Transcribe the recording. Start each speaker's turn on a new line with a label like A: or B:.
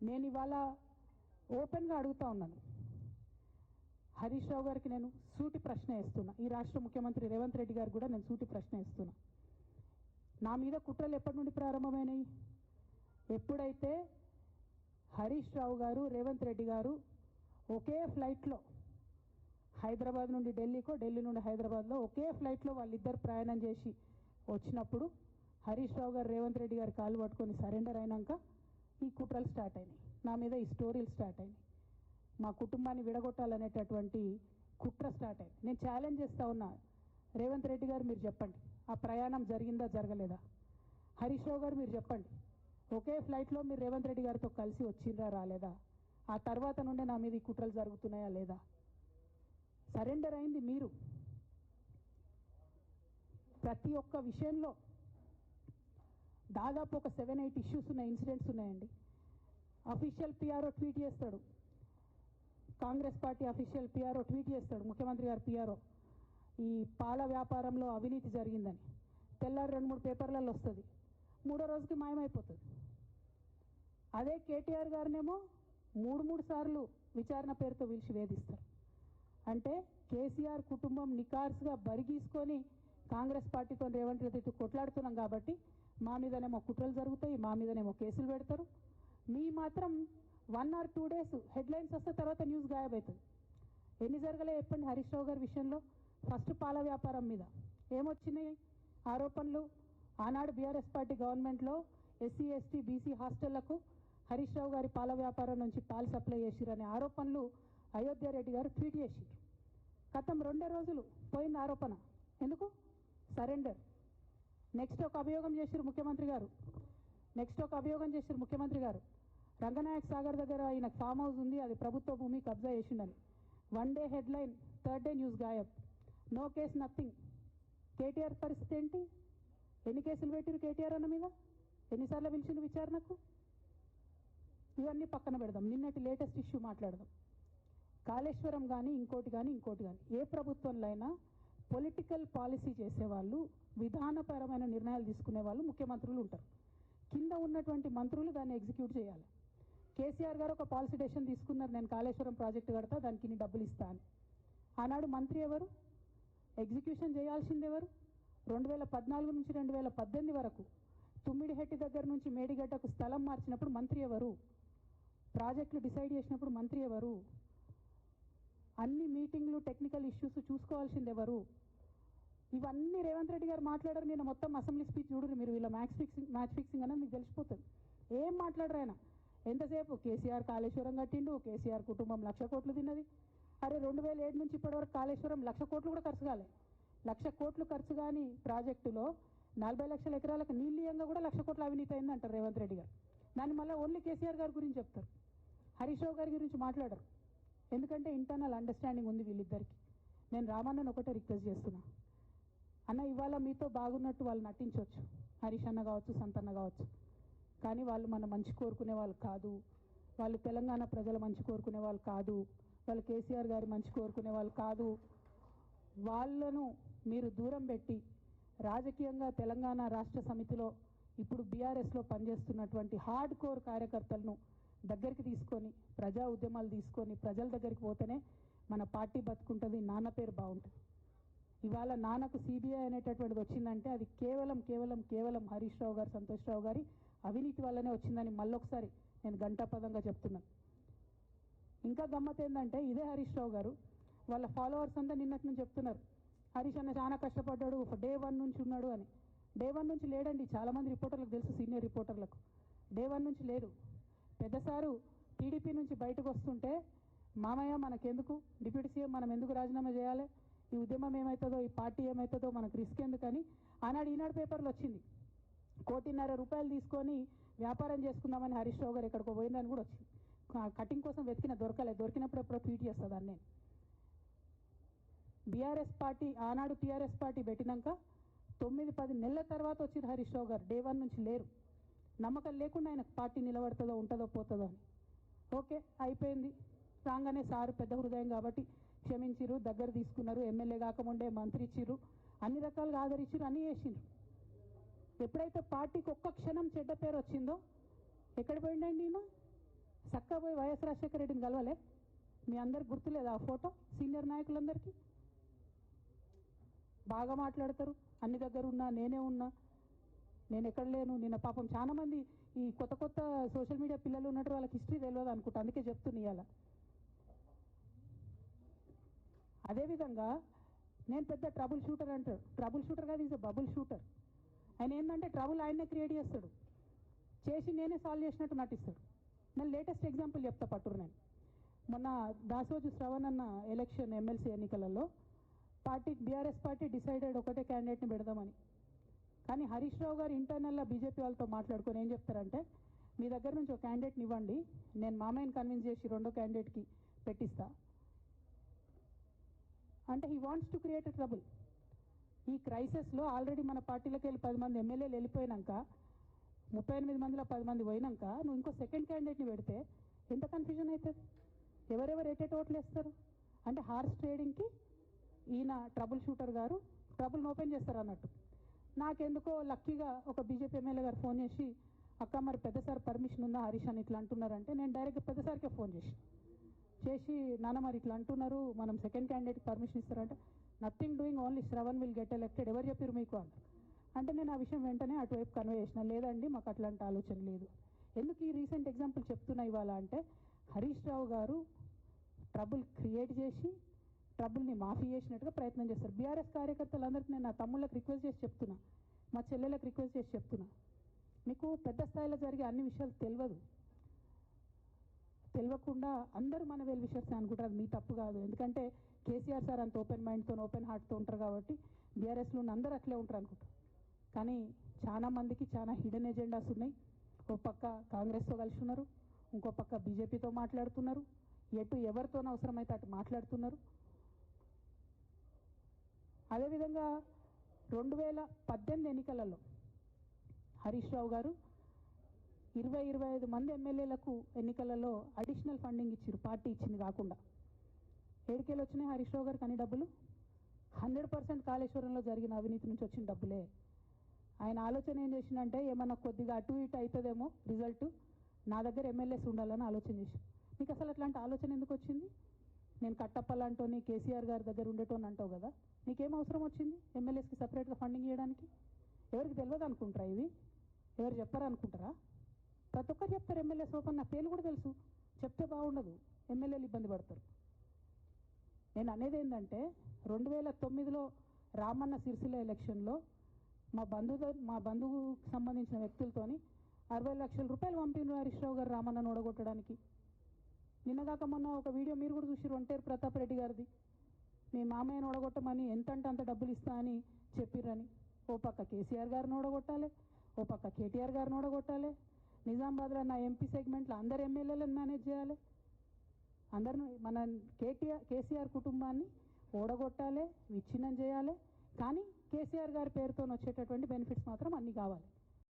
A: నేను ఇవాళ ఓపెన్గా అడుగుతా ఉన్నాను. హరీష్ రావు గారికి నేను సూటి ప్రశ్న వేస్తున్నా. ఈ రాష్ట్ర ముఖ్యమంత్రి రేవంత్ రెడ్డి గారికి కూడా నేను సూటి ప్రశ్న వేస్తున్నా. నా మీద కుట్రలు ఎప్పటి నుండి ప్రారంభమైనాయి? ఎప్పుడైతే హరీష్ రావు గారు, రేవంత్ రెడ్డి గారు ఒకే ఫ్లైట్లో హైదరాబాద్ నుండి ఢిల్లీకో, ఢిల్లీ నుండి హైదరాబాద్లో ఒకే ఫ్లైట్లో వాళ్ళిద్దరు ప్రయాణం చేసి వచ్చినప్పుడు హరీష్ రావు గారు రేవంత్ రెడ్డి గారి కాలు పట్టుకొని సరెండర్ అయినాక ఈ కుట్రలు స్టార్ట్ అయినాయి. నా మీద ఈ స్టోరీలు స్టార్ట్ అయినాయి. మా కుటుంబాన్ని విడగొట్టాలనేటటువంటి కుట్ర స్టార్ట్ అయింది. నేను ఛాలెంజ్ చేస్తా ఉన్నా, రేవంత్ రెడ్డి గారు మీరు చెప్పండి, ఆ ప్రయాణం జరిగిందా జరగలేదా? హరీష్ రావు గారు మీరు చెప్పండి, ఒకే ఫ్లైట్లో మీరు రేవంత్ రెడ్డి గారితో కలిసి వచ్చిండ్రా రాలేదా? ఆ తర్వాత నుండే నా మీద ఈ కుట్రలు జరుగుతున్నాయా లేదా? సరెండర్ అయింది మీరు. ప్రతి ఒక్క విషయంలో దాదాపు ఒక 7-8 ఇష్యూస్ ఉన్నాయి, ఇన్సిడెంట్స్ ఉన్నాయండి. అఫీషియల్ పిఆర్ఓ ట్వీట్ చేస్తాడు, Congress party official PRO tweet చేస్తాడు, ముఖ్యమంత్రి గారు పిఆర్ఓ, ఈ పాల వ్యాపారంలో అవినీతి జరిగిందని. తెల్లారి 2-3 పేపర్లలో వస్తుంది, 3వ రోజుకి మాయమైపోతుంది. అదే కేటీఆర్ గారినేమో 3 సార్లు విచారణ పేరుతో పిలిచి వేధిస్తారు. అంటే కేసీఆర్ కుటుంబం నికార్స్గా బరిగీసుకొని కాంగ్రెస్ పార్టీతో రేవంత్ రెడ్డితో కొట్లాడుతున్నాం కాబట్టి మా మీదనేమో కుట్రలు జరుగుతాయి, మా మీదనేమో కేసులు పెడతారు. మీ మాత్రం 1 or 2 days హెడ్లైన్స్ వస్తే తర్వాత న్యూస్ గాయబవుతుంది. ఎన్ని జరగలే చెప్పండి హరీష్ రావు గారి విషయంలో? ఫస్ట్ పాల వ్యాపారం మీద ఏమొచ్చినాయి ఆరోపణలు? ఆనాడు బీఆర్ఎస్ పార్టీ గవర్నమెంట్లో SC ST BC హాస్టళ్లకు Harish Rao గారి పాల వ్యాపారం నుంచి పాలు సప్లై చేసిరనే ఆరోపణలు అయోధ్య రెడ్డి గారు ట్వీట్ చేసిండ్రు. గతం 2 రోజులు పోయిన ఆరోపణ. ఎందుకు? సరెండర్. నెక్స్ట్ ఒక అభియోగం చేసిరు ముఖ్యమంత్రి గారు, రంగనాయక్ సాగర్ దగ్గర ఆయన ఫామ్ హౌస్ ఉంది, అది ప్రభుత్వ భూమి, కబ్జా చేసిండని. 1 day headline, 3rd day news గాయబ్. No case, nothing. కేటీఆర్ పరిస్థితి ఏంటి? ఎన్ని కేసులు పెట్టిరు కేటీఆర్ అన్న మీద? ఎన్నిసార్లు పిలిచిండు విచారణకు? ఇవన్నీ పక్కన పెడదాం. నిన్నటి లేటెస్ట్ ఇష్యూ మాట్లాడదాం. కాళేశ్వరం కానీ ఇంకోటి కానీ ఏ ప్రభుత్వంలో అయినా పొలిటికల్ పాలసీ చేసేవాళ్ళు, విధానపరమైన నిర్ణయాలు తీసుకునే వాళ్ళు ముఖ్యమంత్రులు ఉంటారు. కింద ఉన్నటువంటి మంత్రులు దాన్ని ఎగ్జిక్యూట్ చేయాలి. కేసీఆర్ గారు ఒక పాలసీ డెసిషన్ తీసుకున్నారు, నేను కాళేశ్వరం ప్రాజెక్టు కడతా, దానికి ఇన్ని డబ్బులు ఇస్తాను. ఆనాడు మంత్రి ఎవరు? ఎగ్జిక్యూషన్ చేయాల్సింది ఎవరు? 2014 నుంచి 2018 వరకు తుమ్మిడిహెట్టి దగ్గర నుంచి మేడిగడ్డకు స్థలం మార్చినప్పుడు మంత్రి ఎవరు? ప్రాజెక్టులు డిసైడ్ చేసినప్పుడు మంత్రి ఎవరు? అన్ని మీటింగ్లు, టెక్నికల్ ఇష్యూస్ చూసుకోవాల్సింది ఎవరు? ఇవన్నీ రేవంత్ రెడ్డి గారు మాట్లాడారు. నేను మొత్తం అసెంబ్లీ స్పీచ్ చూడరు మీరు, వీళ్ళ మ్యాచ్ ఫిక్సింగ్ అనేది మీకు తెలిసిపోతుంది. ఏం మాట్లాడరు ఆయన. ఎంతసేపు కేసీఆర్ కాళేశ్వరం కట్టిండు, కేసీఆర్ కుటుంబం 1,00,000 కోట్లు తిన్నది. అరే 2007 నుంచి ఇప్పటివరకు కాళేశ్వరం 1,00,000 కోట్లు కూడా ఖర్చు కాలే. 1,00,000 కోట్లు ఖర్చు కాని ప్రాజెక్టులో 40 లక్షల ఎకరాలకు నీళ్ళీయంగా కూడా 1,00,000 కోట్ల అవినీతి అయింది అంటారు రేవంత్ రెడ్డి గారు. దాన్ని మళ్ళీ ఓన్లీ కేసీఆర్ గారి గురించి చెప్తారు, హరీష్ రావు గారి గురించి మాట్లాడరు. ఎందుకంటే ఇంటర్నల్ అండర్స్టాండింగ్ ఉంది వీళ్ళిద్దరికి. నేను రామన్నను ఒకటే రిక్వెస్ట్ చేస్తున్నా, అన్న ఇవాళ మీతో బాగున్నట్టు వాళ్ళు నటించవచ్చు, హరీష్ అన్న కావచ్చు, సంతన్న కావచ్చు, కానీ వాళ్ళు మన మంచి కోరుకునే వాళ్ళు కాదు, వాళ్ళు తెలంగాణ ప్రజల మంచి కోరుకునే వాళ్ళు కాదు, వాళ్ళు కేసీఆర్ గారి మంచి కోరుకునే వాళ్ళు కాదు. వాళ్ళను మీరు దూరం పెట్టి రాజకీయంగా తెలంగాణ రాష్ట్ర సమితిలో ఇప్పుడు బీఆర్ఎస్లో పనిచేస్తున్నటువంటి హార్డ్ కోర్ కార్యకర్తలను దగ్గరికి తీసుకొని, ప్రజా ఉద్యమాలు తీసుకొని ప్రజల దగ్గరికి పోతేనే మన పార్టీ బతుకుంటుంది, నాన్న పేరు బాగుంటుంది. ఇవాళ నాన్నకు సిబిఐ అనేటటువంటిది వచ్చిందంటే అది కేవలం హరీష్ రావు గారు, సంతోష్ రావు గారి అవినీతి వల్లనే వచ్చిందని మళ్ళొకసారి నేను గంటాపదంగా చెప్తున్నాను. ఇంకా గమ్మత్ ఏంటంటే ఇదే హరీష్ రావు గారు వాళ్ళ ఫాలోవర్స్ అంతా నిన్నటి నుంచి చెప్తున్నారు, హరీష్ అన్న చాలా కష్టపడ్డాడు, డే 1 నుంచి ఉన్నాడు అని. డే 1 నుంచి లేడండి. చాలామంది రిపోర్టర్లకు తెలుసు, సీనియర్ రిపోర్టర్లకు డే 1 నుంచి లేదు. పెద్దసారు టీడీపీ నుంచి బయటకు వస్తుంటే, మామయ్య మనకెందుకు, డిప్యూటీ సీఎం మనం ఎందుకు రాజీనామా చేయాలి, ఈ ఉద్యమం ఏమవుతుందో, ఈ పార్టీ ఏమవుతుందో మనకు రిస్క్ ఎందుకని ఆనాడు ఈనాడు పేపర్లో వచ్చింది. 1,50,00,000 రూపాయలు తీసుకొని వ్యాపారం చేసుకుందామని హరీష్ రావు గారు ఎక్కడికో పోయిందని కూడా వచ్చింది. కటింగ్ కోసం దొరికినప్పుడు ఎప్పుడో ట్వీట్ చేస్తుందని. నేను బీఆర్ఎస్ పార్టీ ఆనాడు టీఆర్ఎస్ పార్టీ పెట్టినాక 9-10 నెలల తర్వాత వచ్చింది హరీష్ రావు గారు. డే 1 నుంచి లేరు. నమ్మకం లేకుండా ఆయన పార్టీ నిలబడుతుందో ఉంటుందో పోతుందో అని. ఓకే అయిపోయింది. రాగానే సారు పెద్ద హృదయం కాబట్టి క్షమించిరు, దగ్గర తీసుకున్నారు, ఎమ్మెల్యే కాకముందే మంత్రి ఇచ్చిర్రు, అన్ని రకాలుగా ఆదరించిరు, అన్నీ చేసిండ్రు. ఎప్పుడైతే పార్టీకి ఒక్క క్షణం చెడ్డ పేరు వచ్చిందో ఎక్కడ పోయిండండి ఈయన? చక్కగా పోయి వైఎస్ రాజశేఖర రెడ్డిని కలవలే? మీ అందరికి గుర్తులేదు ఆ ఫోటో? సీనియర్ నాయకులందరికీ బాగా మాట్లాడతారు, అన్ని దగ్గర ఉన్నా, నేనే ఉన్నా, నేను ఎక్కడ లేను. నిన్న పాపం చాలా మంది ఈ కొత్త కొత్త సోషల్ మీడియా పిల్లలు ఉన్నట్టు వాళ్ళకి హిస్టరీ తెలియదు అనుకుంటా, అందుకే చెప్తున్నా ఇవాళ. అదేవిధంగా నేను పెద్ద ట్రబుల్ షూటర్ అంటాడు. ట్రబుల్ షూటర్ కాదు, ఈజ్ అ బబుల్ షూటర్. ఆయన ఏంటంటే ట్రబుల్ ఆయనే క్రియేట్ చేస్తాడు, చేసి నేనే సాల్వ్ చేసినట్టు నటిస్తాడు. నేను లేటెస్ట్ ఎగ్జాంపుల్ చెప్తా పట్టురు. నేను మొన్న దాసోజు శ్రవణ్ అన్న ఎలక్షన్ ఎమ్మెల్సీ ఎన్నికలలో బీఆర్ఎస్ పార్టీ డిసైడెడ్ ఒకటే క్యాండిడేట్ని పెడదామని. కానీ హరీష్ రావు గారు ఇంటర్నల్గా బీజేపీ వాళ్ళతో మాట్లాడుకొని ఏం చెప్తారంటే, మీ దగ్గర నుంచి ఒక క్యాండిడేట్ని ఇవ్వండి, నేను మామయ్యని కన్విన్స్ చేసి రెండో క్యాండిడేట్కి పెట్టిస్తా అంటే he wants to create a trouble. ఈ క్రైసిస్లో ఆల్రెడీ మన పార్టీలోకి వెళ్ళి 10 మంది ఎమ్మెల్యేలు వెళ్ళిపోయినాక, 38 మందిలో 10 మంది పోయినాక నువ్వు ఇంకో సెకండ్ క్యాండిడేట్ని పెడితే ఎంత కన్ఫ్యూజన్ అవుతుంది? ఎవరెవరు ఎటెట్ ఓట్లు వేస్తారు? అంటే హార్స్ ట్రేడింగ్కి ఈయన ట్రబుల్ షూటర్ గారు ట్రబుల్ని ఓపెన్ చేస్తారు అన్నట్టు. నాకెందుకో లక్కీగా ఒక బీజేపీ ఎమ్మెల్యే గారు ఫోన్ చేసి, అక్క మరి పెద్దసారి పర్మిషన్ ఉందా హరీష్ అని ఇట్లా అంటున్నారంటే, నేను డైరెక్ట్గా పెద్దసారికే ఫోన్ చేసి నాన్న మరి ఇట్లా అంటున్నారు, మనం సెకండ్ క్యాండిడేట్కి పర్మిషన్ ఇస్తారంటే, nothing doing, only Shravan will get elected, ఎవరు చెప్పారు మీకు అన్నారు. అంటే నేను ఆ విషయం వెంటనే అటువైపు కన్వే చేసిన, లేదండి మాకు అట్లాంటి ఆలోచన లేదు. ఎందుకు ఈ రీసెంట్ ఎగ్జాంపుల్ చెప్తున్నా ఇవాళ అంటే, హరీష్ రావు గారు ట్రబుల్ క్రియేట్ చేసి ట్రబుల్ని మాఫీ చేసినట్టుగా ప్రయత్నం చేస్తారు. బీఆర్ఎస్ కార్యకర్తలందరికీ నేను నా తమ్ముళ్ళకి రిక్వెస్ట్ చేసి చెప్తున్నా, మా చెల్లెలకు రిక్వెస్ట్ చేసి చెప్తున్నా, మీకు పెద్ద స్థాయిలో జరిగే అన్ని విషయాలు తెలియకుండా అందరూ మన వెల్ విషర్స్ అనుకుంటారు. అది మీ తప్పు కాదు, ఎందుకంటే కేసీఆర్ సార్ అంత ఓపెన్ మైండ్తో ఓపెన్ హార్ట్తో ఉంటారు కాబట్టి బీఆర్ఎస్లో ఉన్న అందరూ అట్లే ఉంటారు అనుకుంటారు. కానీ చాలా మందికి చాలా హిడెన్ ఎజెండాస్ ఉన్నాయి. ఓ పక్క కాంగ్రెస్తో కలిసి ఉన్నారు, ఇంకో పక్క బీజేపీతో మాట్లాడుతున్నారు, ఎవరితో అవసరమైతే అటు మాట్లాడుతున్నారు. అదేవిధంగా 2018 ఎన్నికలలో హరీష్ రావు గారు 20-25 మంది ఎమ్మెల్యేలకు ఎన్నికలలో అడిషనల్ ఫండింగ్ ఇచ్చారు, పార్టీ ఇచ్చింది కాకుండా. ఏడికేళ్ళు వచ్చినాయి హరీష్ రావు గారికి అన్ని డబ్బులు? 100% కాళేశ్వరంలో జరిగిన అవినీతి నుంచి వచ్చిన డబ్బులే. ఆయన ఆలోచన ఏం చేసిందంటే, ఏమన్నా కొద్దిగా అటు ఇటు అవుతుందేమో రిజల్ట్, నా దగ్గర ఎమ్మెల్యేస్ ఉండాలని ఆలోచన చేసి. మీకు అసలు అట్లాంటి ఆలోచన ఎందుకు వచ్చింది? నేను కట్టప్పలాంటోని కేసీఆర్ గారి దగ్గర ఉండేటోని అంటావు కదా, నీకేం అవసరం వచ్చింది ఎమ్మెల్యేస్కి సపరేట్గా ఫండింగ్ చేయడానికి? ఎవరికి తెలియదు అనుకుంటారా? ఇది ఎవరు చెప్పారు అనుకుంటారా? ప్రతి ఒక్కరు చెప్తారు ఎమ్మెల్యేస్ ఓపెన్, నా పేర్లు కూడా తెలుసు, చెప్తే బాగుండదు, ఎమ్మెల్యేలు ఇబ్బంది పడతారు. నేను అనేది ఏంటంటే, 2009లో రామన్న సిరిసిల్ల ఎలక్షన్లో మా బంధువుకు సంబంధించిన వ్యక్తులతోని 60 లక్షల రూపాయలు పంపినారు హరీష్ రావు గారు రామన్నను ఓడగొట్టడానికి. నిన్నగాక మొన్న ఒక వీడియో మీరు కూడా చూసి, ఒంటేరు ప్రతాప్ రెడ్డి గారిది, మీ మామయ్యను ఓడగొట్టమని ఎంతంటే అంత డబ్బులు ఇస్తా అని చెప్పిర్రని. ఓ పక్క కేసీఆర్ గారిని ఓడగొట్టాలి, ఓ పక్క కేటీఆర్ గారిని ఓడగొట్టాలి, నిజామాబాద్లో నా ఎంపీ సెగ్మెంట్లో అందరు ఎమ్మెల్యేలను మేనేజ్ చేయాలి, అందరిని మన కేసీఆర్ కుటుంబాన్ని ఓడగొట్టాలి, విచ్ఛిన్నం చేయాలి. కానీ కేసీఆర్ గారి పేరుతో వచ్చేటటువంటి బెనిఫిట్స్ మాత్రం అన్నీ కావాలి.